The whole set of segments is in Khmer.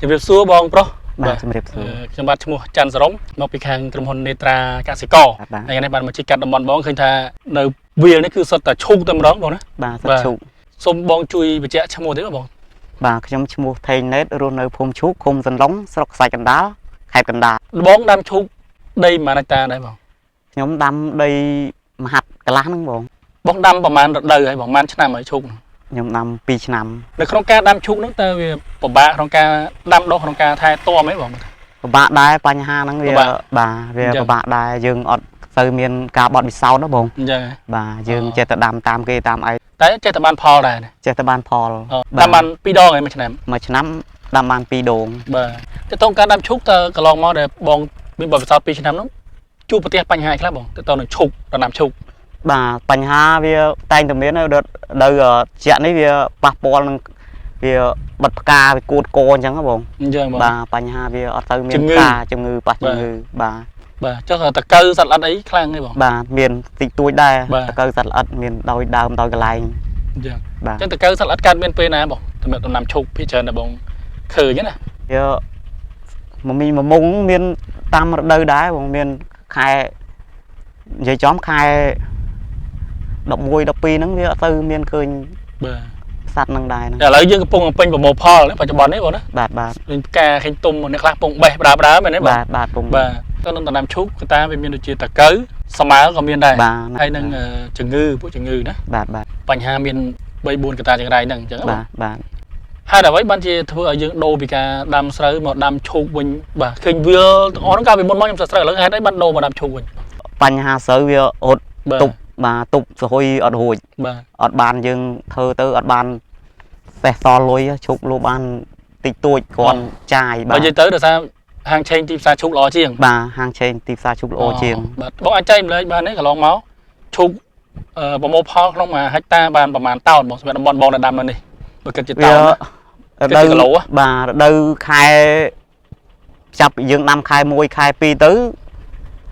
จะเรียบซัวบองปะបាទជំរាបសួរ ខ្ញុំបាទឈ្មោះច័ន្ទសរមមកពីខាងក្រុមហ៊ុននេត្រាកសិករ បាទ ហើយថ្ងៃនេះបានមកជិះកាត់តំបន់បងឃើញថានៅវាលនេះគឺសុទ្ធតែឈូកតែម្ដងបងណា បាទសិតឈូក សូមបងជួយបញ្ជាក់ឈ្មោះទេបង បាទខ្ញុំឈ្មោះថេងណេតរស់នៅភូមិឈូកឃុំសន្លងស្រុកខ្សាច់កណ្ដាលខេត្តកណ្ដាល បងដាំឈូកដីប៉ុន្មានហិកតាដែរបង ខ្ញុំដាំដីមហាត់កន្លះហ្នឹងបង បងដាំប្រហែលរដូវហើយបងប្រហែលឆ្នាំហើយឈូក ខ្ញុំដាំ2ឆ្នាំ នៅក្នុងការដាំឈូកហ្នឹងតើវាពិបាកក្នុងការដាំដុះក្នុងការថែទាំហ៎បង ពិបាកដែរបញ្ហាហ្នឹងវាបាទវាពិបាកដែរយើងអត់ទៅមានការបត់ពិសោធន៍ណាបង អញ្ចឹង បាទយើងចេះតែដាំតាមគេតាមអី តែចេះតែបានផលដែរ ចេះតែបានផល ដាំបាន2ដងហើយមួយឆ្នាំ មួយឆ្នាំដាំបាន2ដង បាទតើតើការដាំឈូកតើកន្លងមកដែលបងមានបទពិសោធន៍2ឆ្នាំហ្នឹងជួបប្រទះបញ្ហាខ្លះបងតើតើនឹងឈូកដាំឈូក បាទបញ្ហាវាតែងតែមាននៅជាក់នេះវាប៉ះពាល់នឹងវាបិទផ្កាវាគួតកអញ្ចឹងហ៎បង អញ្ចឹងបង បាទបញ្ហាវាអត់ទៅមានការជំងឺប៉ះជំងឺបាទ បាទចុះតើកៅសត្វល្អិតអីខ្លាំងទេបង បាទមានតិចតួចដែរតកៅសត្វល្អិតមានដោយដើមដោយកន្លែង អញ្ចឹង បាទ អញ្ចឹងតើកៅសត្វល្អិតកើតមានពេលណាបងសម្រាប់ដំណាំឈូកភាគច្រើនតែបងឃើញណា វាមួយមុងមានតាមរដូវដែរបងមានខែនិយាយចំខែ11 12ហ្នឹងវាអត់ទៅមានឃើញ បាទ សត្វហ្នឹងដែរហ្នឹង ឥឡូវយើងកំពុងពេញប្រមូលផលបច្ចុប្បន្ននេះបងណា បាទបាទ វិញផ្កាឃើញទុំអ្នកខ្លះពងបេះដើមែនទេបង បាទបាទពង បាទតើនឹងដំណាំឈូកគឺតាវាមានដូចជាតកៅសមើក៏មានដែរ បាទ ហើយនឹងជំងឺពួកជំងឺណា បាទបាទ បញ្ហាមាន3 4កត្តាចង្រៃហ្នឹងអញ្ចឹង បាទបាទ ហើយអ្វីបានជាធ្វើឲ្យយើងដូរពីការដាំស្រូវមកដាំឈូកវិញបាទឃើញវាទាំងអស់ហ្នឹងកាលពីមុនមកខ្ញុំសស្រូវឥឡូវហេតុអីបានដូរមកដាំឈូកវិញ បញ្ហាស្រូវវាអត់ បាទ ទប់បាទទប់សហុយអត់រួច បាទ អត់បានយើងធ្វើទៅអត់បានសេះសល់លុយឈប់លោបានតិចតួចគ្រាន់ចាយបា បើ ទ និយាយទៅដោយសារហាងឆេងទីផ្សារឈូកល្អជាង បាទហាងឆេងទីផ្សារឈប់ល្អជាង បាទបងអាចចែកម្លែកបានទេកន្លងមកឈូកប្រមូលផលក្នុងមួយហិកតាបានប្រហែលតោនបងសម្រាប់តំបន់បងដែលដាំនៅនេះបើគិតជាតោ វា ន រ គិត ដូវ ជាគីឡូ បាទរដូវខែចាប់ពីយើងដាំខែ1ខែ2ទៅ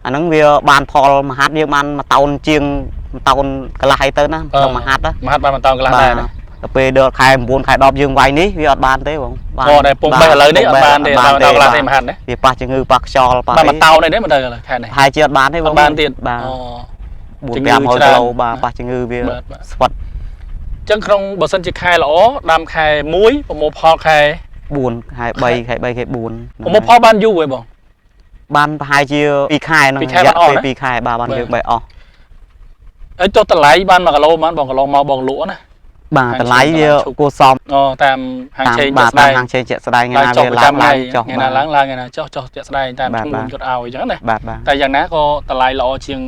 អាហ្នឹងវាបានផលមហាត់យើងបាន1តោនជាង1តោនកន្លះអីទៅណាក្នុងមហាត់ណា មហាត់បាន1តោនកន្លះដែរ ដល់ពេលដល់ខែ9ខែ10យើងវាយនេះវាអត់បានទេបងបាន អូដែលពងបេះឥឡូវនេះអត់បានទេដល់កន្លះទេមហាត់ណា វាប៉ះជំងឺប៉ះខ្យល់ប៉ះ បាន អី 1តោននេះមិនទៅខែនេះ ហើយជាអត់បានទេបង បានទៀត បាទ អូ 4 500គីឡូបាទប៉ះជំងឺវាស្វិត ចឹងក្នុងបើសិនជាខែល្អដាំខែ1ប្រមូលផលខែ 4ខែ3ខែ3ខែ4 ប្រមូលផលបានយូរហ៎បង បានប្រហែលជា2ខែហ្នឹង 2ខែបានអស់ណា 2ខែបាទបានយើងបែអស់ ហើយចុះតម្លៃបាន1គីឡូបានបងកន្លងមកបងលក់ណា បាទតម្លៃវាគួរសម អូតាមហាងឆេង បាទតាមហាងឆេងជាក់ស្ដែងថ្ងៃណាវាឡើងចុះ ថ្ងៃណាឡើងថ្ងៃណាចុះជាក់ស្ដែងតាមឈ្មោះគាត់ឲ្យអញ្ចឹងណា បាទបាទ តែយ៉ាងណាក៏តម្លៃល្អជាង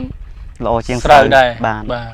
ល្អជាង ស្រូវដែរ បាទ បាទ